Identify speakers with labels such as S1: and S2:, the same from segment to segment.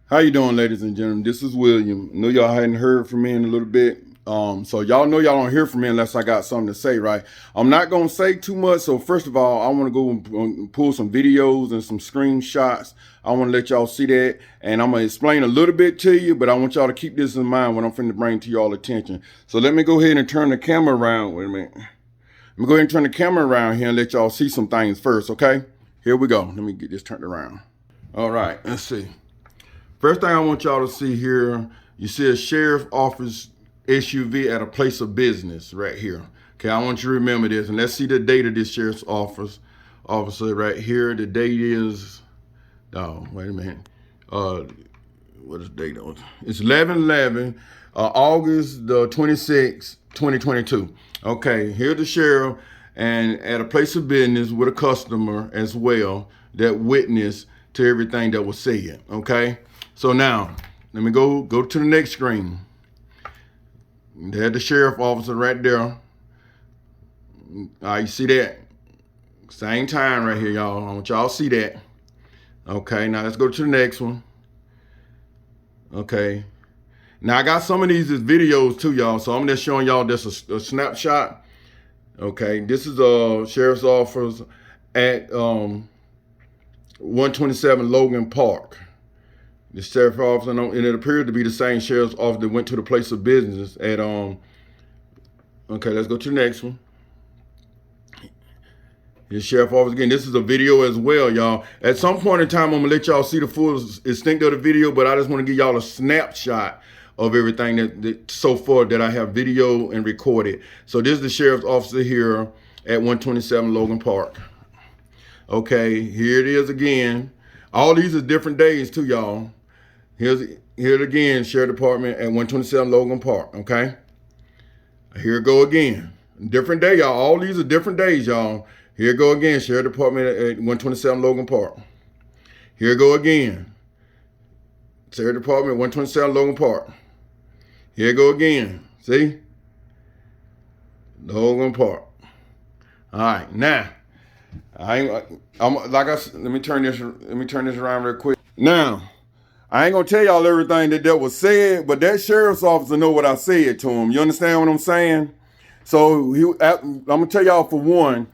S1: How you doing, ladies and gentlemen? This is William. I know y'all hadn't heard from me in a little bit. So y'all know y'all don't hear from me unless I got something to say, right? I'm not gonna say too much. So first of all, I want to go and pull some videos and some screenshots. I want to let y'all see that, and I'm gonna explain a little bit to you, but I want y'all to keep this in mind when I'm finna bring to y'all attention. So let me go ahead and turn the camera around. Wait a minute. Let me go ahead and turn the camera around here and let y'all see some things first, okay? Here we go. Let me get this turned around. All right, let's see. First thing I want y'all to see here, you see a sheriff office SUV at a place of business right here. Okay, I want you to remember this, and let's see the date of this sheriff's officer right here. The date is, oh, wait a minute. What is the date on? It's 11/11, August the 26th, 2022. Okay, here's the sheriff and at a place of business with a customer as well that witnessed to everything that was said. Okay, so now let me go to the next screen. There's the sheriff officer right there. All right, you see that? Same time right here, y'all. I want y'all to see that. Okay, now let's go to the next one. Okay. Now I got some of these as videos too, y'all. So I'm just showing y'all just a snapshot. Okay, this is a sheriff's office at 127 Logan Park. The sheriff's office, and it appeared to be the same sheriff's office that went to the place of business at okay, let's go to the next one. His sheriff office again. This is a video as well, y'all. At some point in time, I'm gonna let y'all see the full extent of the video, but I just want to give y'all a snapshot of everything that so far that I have video and recorded. So this is the sheriff's officer here at 127 Logan Park. Okay, here it is again. All these are different days too, y'all. Here it again, Sheriff Department at 127 Logan Park. Okay, here it go again. Different day, y'all. All these are different days, y'all. Here it go again, Sheriff Department at 127 Logan Park. Here it go again. Sheriff Department, 127 Logan Park. Here it go again. See? Logan Park. All right, now let me turn this around real quick. Now, I ain't gonna tell y'all everything that was said, but that sheriff's officer know what I said to him. You understand what I'm saying? So I'm gonna tell y'all for one,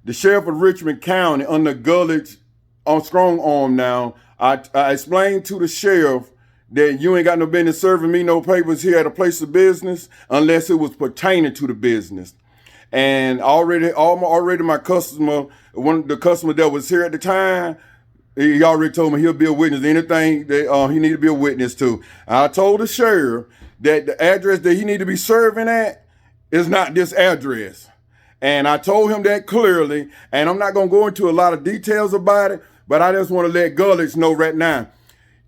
S1: the sheriff of Richmond County under Gullich on strong arm now. I explained to the sheriff that you ain't got no business serving me no papers here at a place of business unless it was pertaining to the business. And already my customer, the customer that was here at the time, he already told me he'll be a witness. Anything that he need to be a witness to. I told the sheriff that the address that he need to be serving at is not this address. And I told him that clearly, and I'm not going to go into a lot of details about it, but I just want to let Gullich know right now.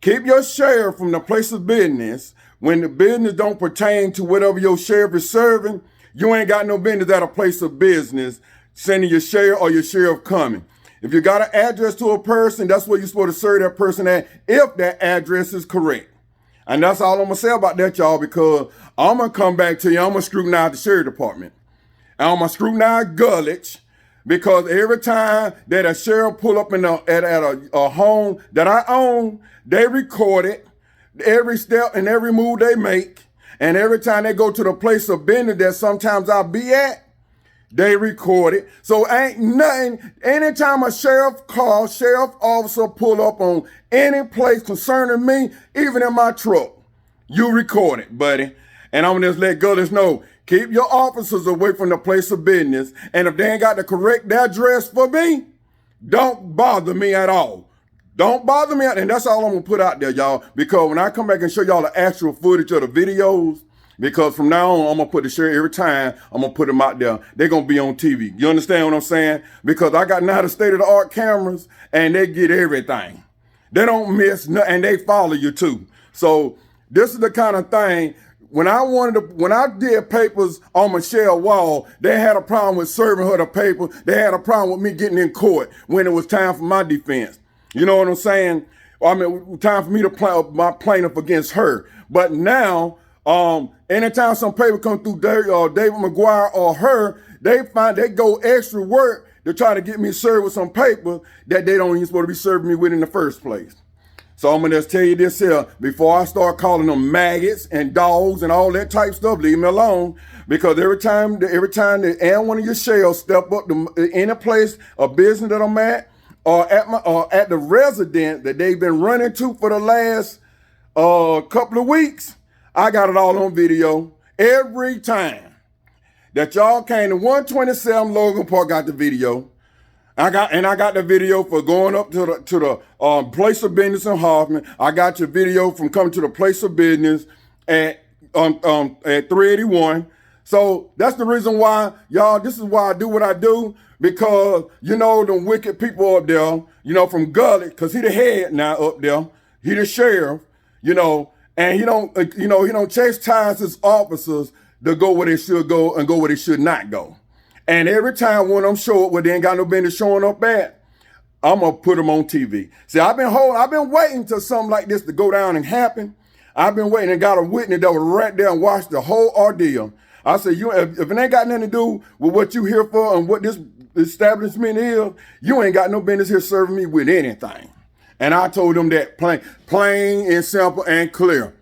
S1: Keep your sheriff from the place of business. When the business don't pertain to whatever your sheriff is serving, you ain't got no business at a place of business sending your sheriff or your sheriff coming. If you got an address to a person, that's where you're supposed to serve that person at if that address is correct. And that's all I'm going to say about that, y'all, because I'm going to come back to you. I'm going to scrutinize the sheriff department. I'm going to scrutinize Gullich because every time that a sheriff pull up at a home that I own, they record it, every step and every move they make. And every time they go to the place of business that sometimes I'll be at, they record it. So ain't nothing, anytime a sheriff officer pull up on any place concerning me, even in my truck, you record it, buddy. And I'm gonna just let Gullich know, keep your officers away from the place of business. And if they ain't got the correct address for me, don't bother me at all. Don't bother me. And that's all I'm going to put out there, y'all. Because when I come back and show y'all the actual footage of the videos, because from now on, I'm going to put the sheriff every time. I'm going to put them out there. They're going to be on TV. You understand what I'm saying? Because I got now the state-of-the-art cameras, and they get everything. They don't miss nothing, and they follow you, too. So this is the kind of thing. When I did papers on Michelle Wall, they had a problem with serving her the paper. They had a problem with me getting in court when it was time for my defense. You know what I'm saying? I mean, time for me to play my plaintiff against her. But now, anytime some paper come through David McGuire or her, they go extra work to try to get me served with some paper that they don't even supposed to be serving me with in the first place. So I'm gonna just tell you this here before I start calling them maggots and dogs and all that type stuff. Leave me alone, because every time that and one of your sheriffs step up to any place or business that I'm at, or at the residence that they've been running to for the last couple of weeks, I got it all on video. Every time that y'all came to 127 Logan Park, got the video. I got the video for going up to the place of business in Hoffman. I got your video from coming to the place of business at 381. So that's the reason why, y'all, this is why I do what I do, because, you know, the wicked people up there, you know, from Gully, because he the head now up there. He the sheriff, you know, and he don't chastise his officers to go where they should go and go where they should not go. And every time one of them show up where they ain't got no business showing up at, I'm gonna put them on TV. See, I've been waiting till something like this to go down and happen. I've been waiting and got a witness that was right there and watched the whole ordeal. I said, if it ain't got nothing to do with what you here for and what this establishment is, you ain't got no business here serving me with anything. And I told them that plain and simple and clear.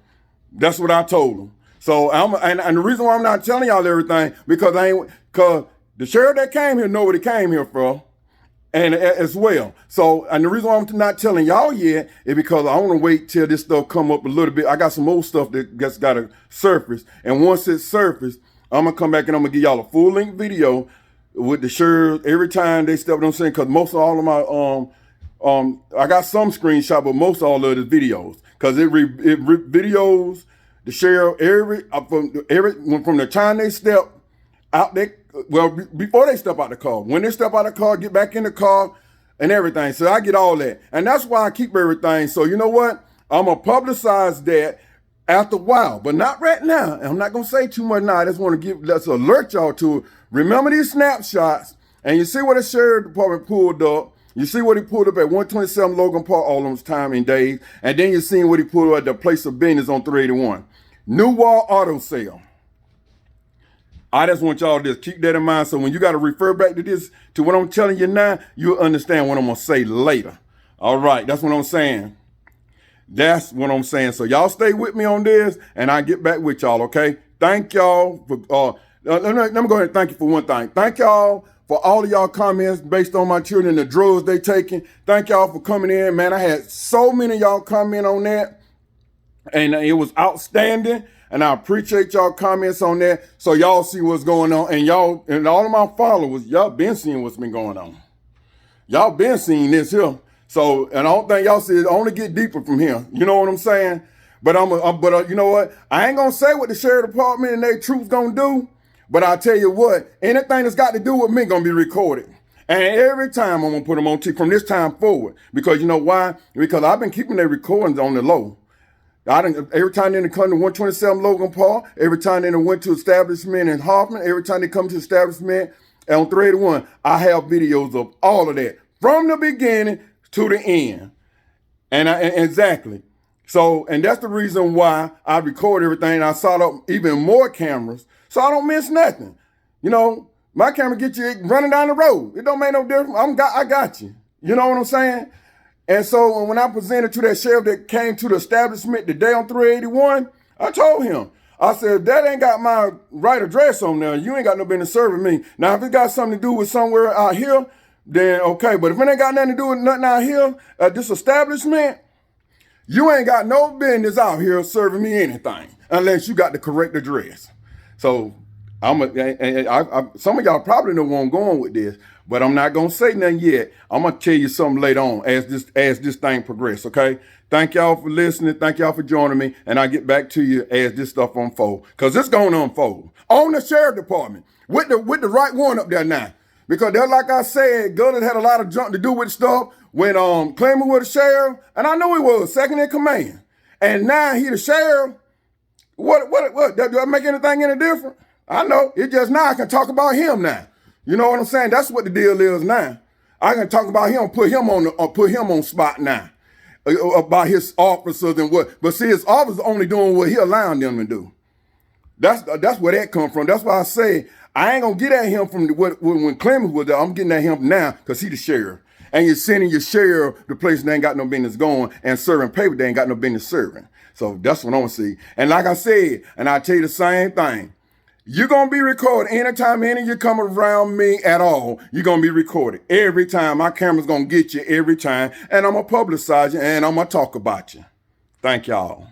S1: That's what I told them. So and the reason why I'm not telling y'all everything, because the sheriff that came here know what he came here for, and as well. So, and the reason why I'm not telling y'all yet is because I want to wait till this stuff come up a little bit. I got some old stuff that got to surface, and once it's surfaced, I'm gonna come back and I'm gonna give y'all a full length video with the sheriff every time they step on saying, because most of all of my I got some screenshot, but most all of the videos, because it videos the sheriff from the time they step out there. Well, before they step out the car, when they step out the car, get back in the car and everything. So I get all that. And that's why I keep everything. So you know what? I'm going to publicize that after a while, but not right now. I'm not going to say too much now. I just want to let's alert y'all to it. Remember these snapshots, and you see what the sheriff department pulled up. You see what he pulled up at 127 Logan Park all those time and days. And then you see what he pulled up at the place of business on 381. New Wall Auto Sale. I just want y'all to just keep that in mind. So when you got to refer back to this, to what I'm telling you now, you'll understand what I'm going to say later. All right. That's what I'm saying. That's what I'm saying. So y'all stay with me on this, and I get back with y'all. Okay. Thank y'all for, let me go ahead and thank you for one thing. Thank y'all for all of y'all comments based on my children, the drugs they taking. Thank y'all for coming in, man. I had so many of y'all comment on that, and it was outstanding. And I appreciate y'all comments on that, so y'all see what's going on. And y'all, and all of my followers, y'all been seeing what's been going on. Y'all been seeing this here. So, and I don't think y'all see it only get deeper from here. You know what I'm saying? But you know what? I ain't gonna say what the sheriff department and their troops gonna do. But I tell you what, anything that's got to do with me gonna be recorded. And every time I'm gonna put them on TV from this time forward. Because you know why? Because I've been keeping their recordings on the low. Every time they come to 127 Logan Park, every time they went to establishment in Hoffman, every time they come to establishment on 381, I have videos of all of that from the beginning to the end. And exactly. So, and that's the reason why I record everything. I sought up even more cameras so I don't miss nothing. You know, my camera get you running down the road. It don't make no difference. I got you. You know what I'm saying? And so when I presented to that sheriff that came to the establishment the day on 381, I told him, I said, that ain't got my right address on there. You ain't got no business serving me. Now, if it got something to do with somewhere out here, then okay. But if it ain't got nothing to do with nothing out here at this establishment, you ain't got no business out here serving me anything unless you got the correct address. So some of y'all probably know where I'm going with this, but I'm not gonna say nothing yet. I'm gonna tell you something later on as this thing progresses. Okay. Thank y'all for listening. Thank y'all for joining me, and I'll get back to you as this stuff unfolds, because it's gonna unfold on the sheriff department with the right one up there now. Because they're, like I said, Gunner had a lot of junk to do with stuff when Clemens was the sheriff, and I know he was second in command, and now he the sheriff. What does that make anything any different? I know. It just now I can talk about him now. You know what I'm saying? That's what the deal is now. I can talk about him, put him on spot now. About his officers and what. But see, his officers only doing what he allowing them to do. That's where that come from. That's why I say I ain't gonna get at him from when Clemens was there. I'm getting at him now because he the sheriff. and you're sending your sheriff to places they ain't got no business going and serving paper they ain't got no business serving. So that's what I want to see. And like I said, and I tell you the same thing, you're going to be recorded. Anytime any of you come around me at all, you're going to be recorded. Every time. My camera's going to get you every time. And I'm going to publicize you and I'm going to talk about you. Thank y'all.